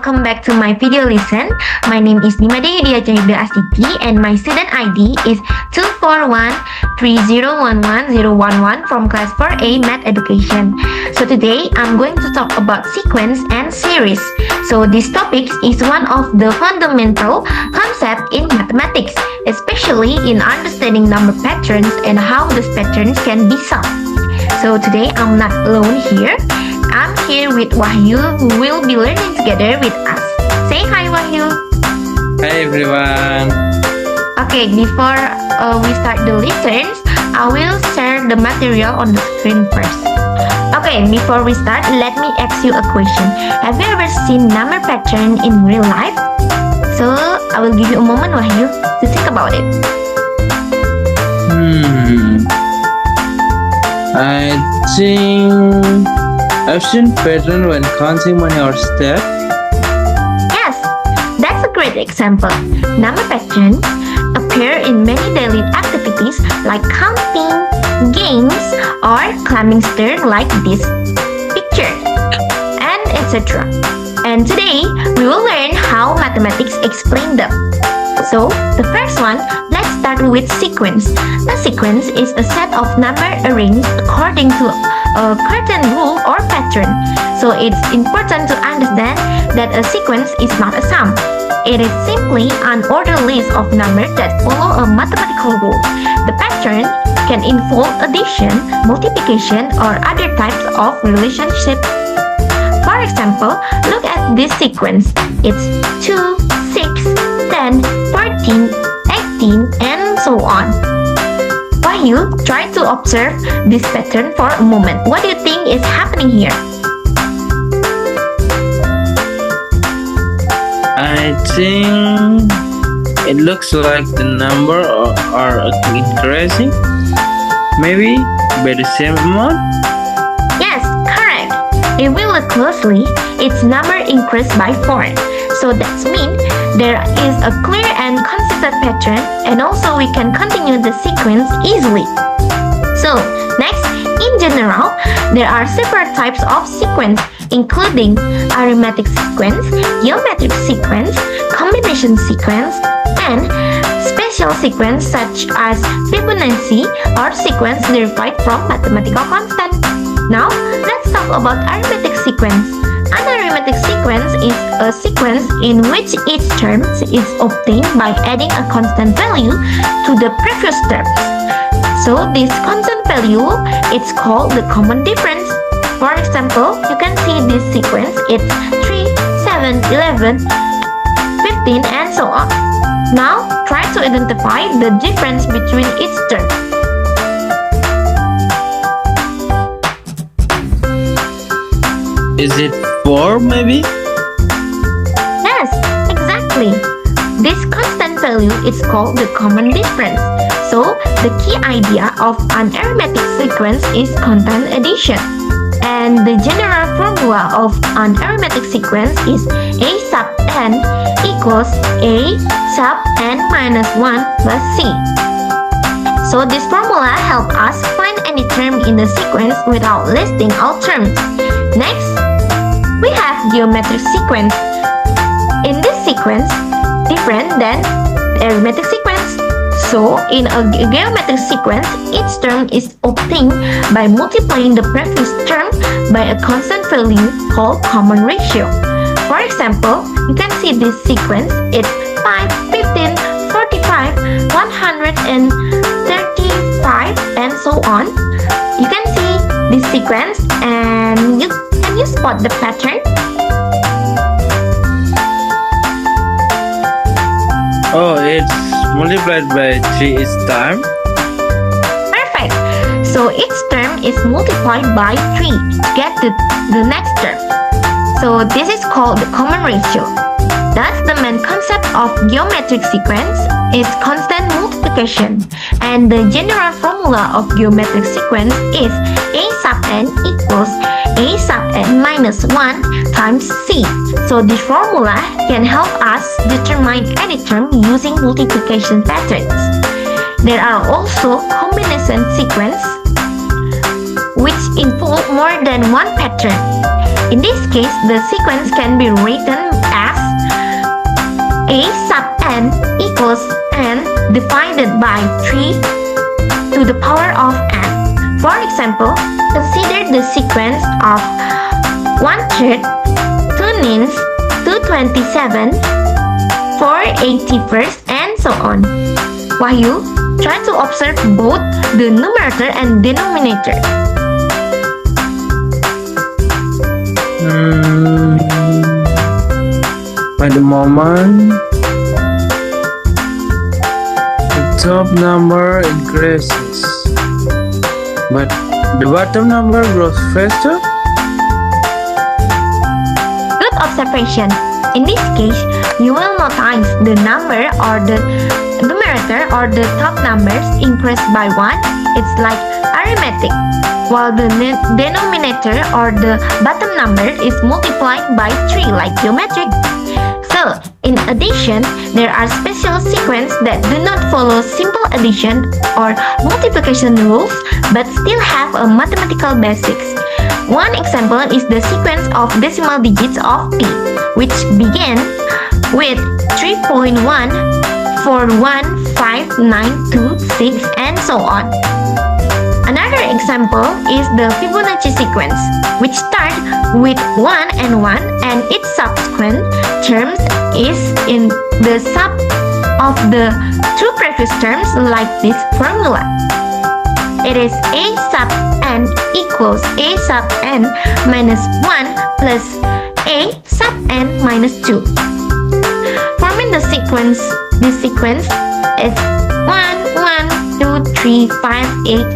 welcome back to my video lesson. My name is Ayudya Astiti and my student ID is 241301111 from class 4A Math Education. So today I'm going to talk about sequence and series. So this topic is one of the fundamental concepts in mathematics, especially in understanding number patterns and how those patterns can be solved. So today I'm not alone here. I'm here with Wahyu, who will be learning together with us. Say hi, Wahyu. Hi everyone. Okay, before we start the lessons, I will share the material on the screen first. Okay, before we start, let me ask you a question. Have you ever seen number pattern in real life? So I will give you a moment, Wahyu, to think about it. I think I've seen pattern when counting money or step. Yes, that's a great example. Number patterns appear in many daily activities like counting, games, or climbing stairs like this picture, and etc. And today, we will learn how mathematics explain them. So, the first one, let's start with sequence. A sequence is a set of numbers arranged according to a certain rule or pattern. So, it's important to understand that a sequence is not a sum. It is simply an ordered list of numbers that follow a mathematical rule. The pattern can involve addition, multiplication, or other types of relationships. For example, look at this sequence. It's 2, 6, 10, 14, 18, and so on. Wahyu, try to observe this pattern for a moment. What do you think is happening here? I think it looks like the number are increasing. Maybe by the same amount? Yes, correct. If we look closely, its number increased by 4. So that means there is a clear and consistent pattern, and also we can continue the sequence easily. So, next, in general, there are several types of sequence, including arithmetic sequence, geometric sequence, combination sequence, and special sequence such as Fibonacci or sequence derived from mathematical constant. Now, let's talk about arithmetic sequence. An arithmetic sequence is a sequence in which each term is obtained by adding a constant value to the previous terms. So this constant value is called the common difference. For example, you can see this sequence, it's 3, 7, 11, 15, and so on. Now, try to identify the difference between each term. Is it 4 maybe? Yes, exactly. This constant value is called the common difference. So, the key idea of an arithmetic sequence is constant addition. And the general formula of an arithmetic sequence is a sub n equals a sub n minus 1 plus c. So, this formula helps us find any term in the sequence without listing all terms. Next, we have geometric sequence. In this sequence, different than the arithmetic sequence. So, in a geometric sequence, each term is obtained by multiplying the previous term by a constant value called common ratio. For example, you can see this sequence, it's 5, 15, 45, 135, and so on. You can see this sequence and can you spot the pattern? Oh, it's multiplied by 3 each time. Perfect. So each term is multiplied by 3 to get to the next term. So this is called the common ratio. Thus, the main concept of geometric sequence is constant multiplication, and the general formula of geometric sequence is a sub n equals a sub n minus 1 times c. So this formula can help us determine any term using multiplication patterns. There are also combination sequence, which involve more than one pattern. In this case, the sequence can be written divided by 3 to the power of n. For example, consider the sequence of 1/3, 2 nines, 227, 481st, and so on. Wahyu, try to observe both the numerator and denominator. At the moment, the top number increases, but the bottom number grows faster. Good observation. In this case, you will notice the number or the numerator or the top numbers increased by 1. It's like arithmetic, while the denominator or the bottom number is multiplied by 3 like geometric. So, in addition, there are special sequences that do not follow simple addition or multiplication rules but still have a mathematical basics. One example is the sequence of decimal digits of pi, which begin with 3.1, 4, 1, 5, 9, 2, 6, and so on. Another example is the Fibonacci sequence, which start with 1 and 1 and its subsequent terms is in the sum of the two previous terms like this formula. It is a sub n equals a sub n minus 1 plus a sub n minus 2. Forming this sequence is 1, 1, 2, 3, 5, 8,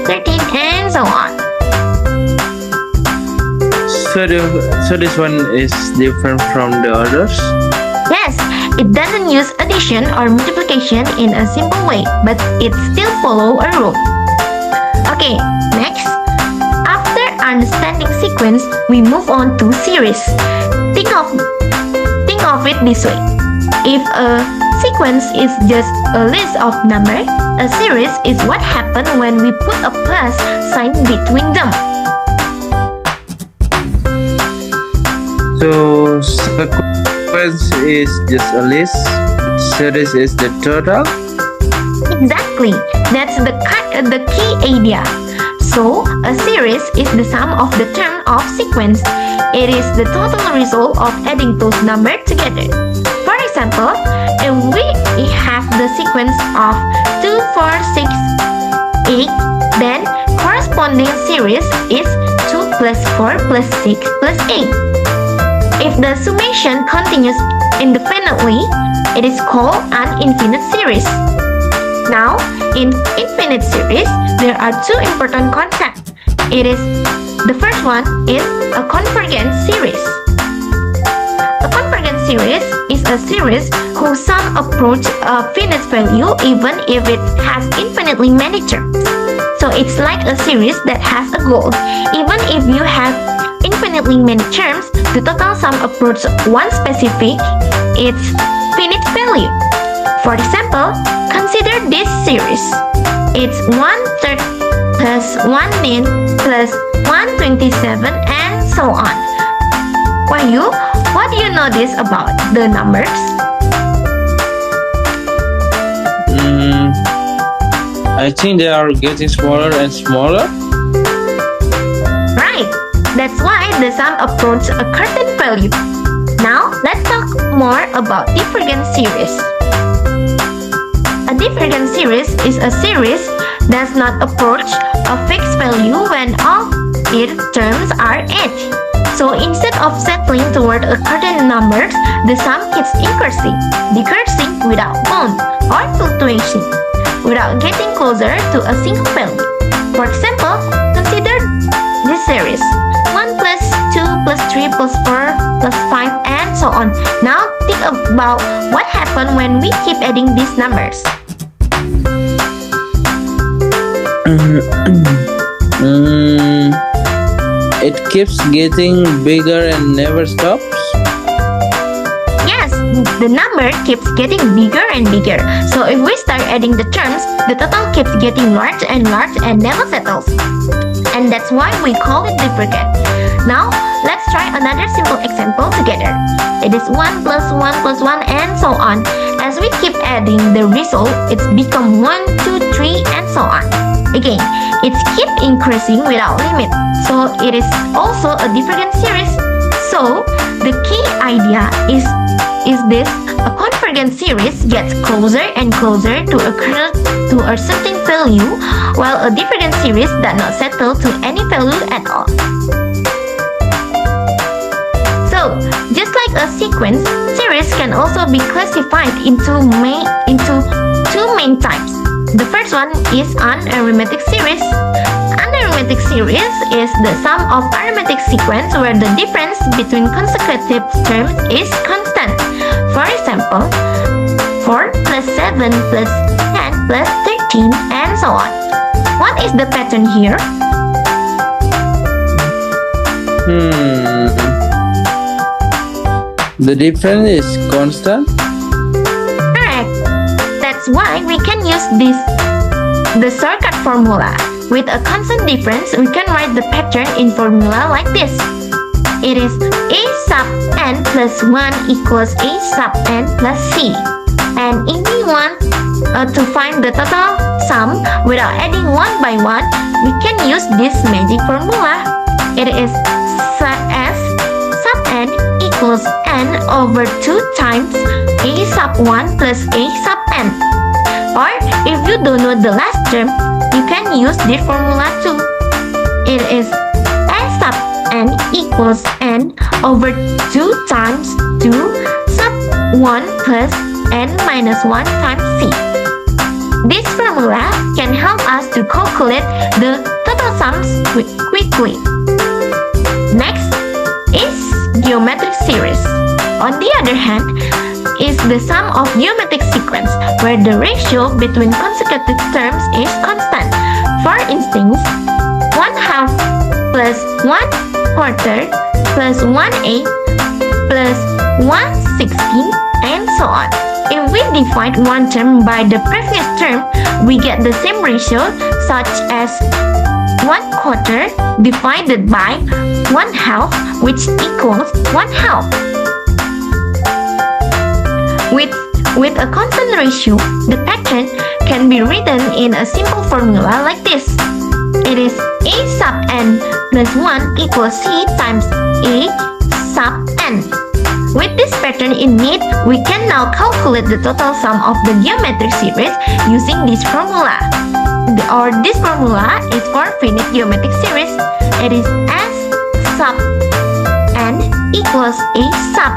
13, and so on. So this one is different from the others? Yes, it doesn't use addition or multiplication in a simple way, but it still follows a rule. Okay, next. After understanding sequence, we move on to series. Think of it this way. If a sequence is just a list of numbers, a series is what happens when we put a plus sign between them. So sequence is just a list, series is the total? Exactly, that's the key idea. So, a series is the sum of the term of sequence. It is the total result of adding those numbers together. For example, if we have the sequence of 2, 4, 6, 8, then corresponding series is 2 plus 4 plus 6 plus 8. If the summation continues indefinitely, it is called an infinite series. Now, in infinite series, there are two important concepts. The first one is a convergent series. A convergent series is a series whose sum approaches a finite value even if it has infinitely many terms. So it's like a series that has a goal. Even if you have infinitely many terms, the total sum approaches one specific, its finite value. For example, consider this series. It's 1/3 plus 1 nin plus 127 and so on. Wahyu, what do you notice about the numbers? I think they are getting smaller and smaller. Right, that's why the sum approaches a certain value. Now, let's talk more about divergent series. A divergent series is a series that does not approach a fixed value when all its terms are added. So instead of settling toward a certain number, the sum keeps decreasing without bound or fluctuation, without getting closer to a single value. For example, consider this series: 1 plus 2 plus 3 plus 4 plus 5 and so on. Now think about what happens when we keep adding these numbers. It keeps getting bigger and never stops? Yes, the number keeps getting bigger and bigger. So if we start adding the terms, the total keeps getting larger and larger and never settles. And that's why we call it divergent. Now, let's try another simple example together. It is 1 plus 1 plus 1 and so on. As we we keep adding the result, it's become 1, 2, 3, and so on. Again, it's keep increasing without limit, so it is also a divergent series. So the key idea is this: a convergent series gets closer and closer to a certain value, while a divergent series does not settle to any value at all. So, just like a sequence, series can also be classified into two main types. The first one is an arithmetic series. An arithmetic series is the sum of arithmetic sequence where the difference between consecutive terms is constant. For example, 4 plus 7 plus 10 plus 13 and so on. What is the pattern here? The difference is constant. Correct. That's why we can use the shortcut formula. With a constant difference, we can write the pattern in formula like this. It is a sub n plus 1 equals a sub n plus c. And if we want to find the total sum without adding one by one, we can use this magic formula. It is S sub n equals n over 2 times a sub 1 plus a sub n. Or if you don't know the last term, you can use this formula too. It is S sub n equals n over 2 times 2 sub 1 plus n minus 1 times c. This formula can help us to calculate the total sums quickly. Next is geometric series. On the other hand, is the sum of geometric sequence where the ratio between consecutive terms is constant. For instance, 1/2 plus 1/4 plus 1/8 plus 1/16 and so on. If we divide one term by the previous term, we get the same ratio, such as 1/4 divided by 1/2, which equals 1/2. With a constant ratio, the pattern can be written in a simple formula like this. It is a sub n plus 1 equals c times a sub n. With this pattern in mind, we can now calculate the total sum of the geometric series using this formula. This formula is for finite geometric series. It is S sub n equals a sub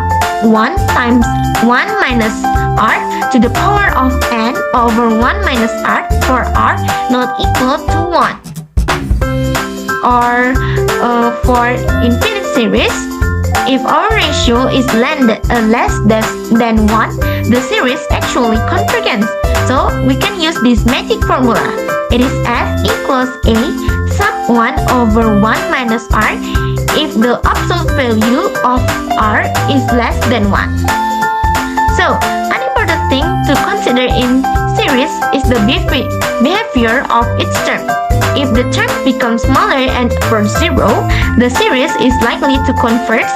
1 times 1 minus r to the power of n over 1 minus r for r not equal to 1. Or for infinite series, if our ratio is less than 1, the series actually converges. So we can use this magic formula. It is S equals a sub 1 over 1 minus r if the absolute value of r is less than 1. So, an important thing to consider in series is the behavior of each term. If the term becomes smaller and approach 0, the series is likely to converge.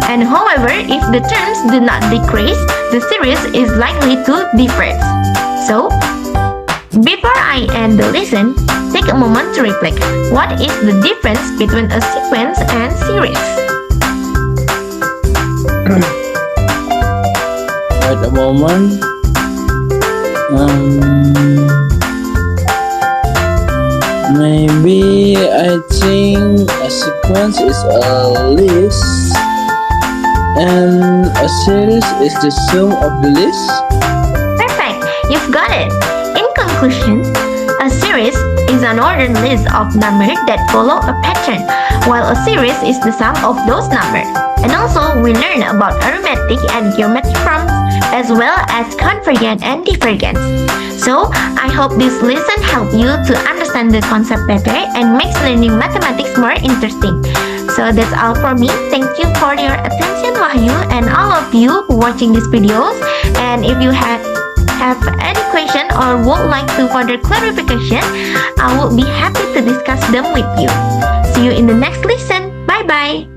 And however, if the terms do not decrease, the series is likely to diverge. So, before I end the lesson, take a moment to reflect. What is the difference between a sequence and series? Wait a moment. Maybe I think a sequence is a list and a series is the sum of the list. Perfect, you've got it. In conclusion, a series is an ordered list of numbers that follow a pattern, while a series is the sum of those numbers. And also, we learn about arithmetic and geometric forms, as well as convergence and divergence. So, I hope this lesson helped you to understand the concept better and makes learning mathematics more interesting. So that's all for me. Thank you for your attention, Wahyu, and all of you watching these videos. And if you have any question or would like to further clarification, I will be happy to discuss them with you. See you in the next lesson. Bye bye.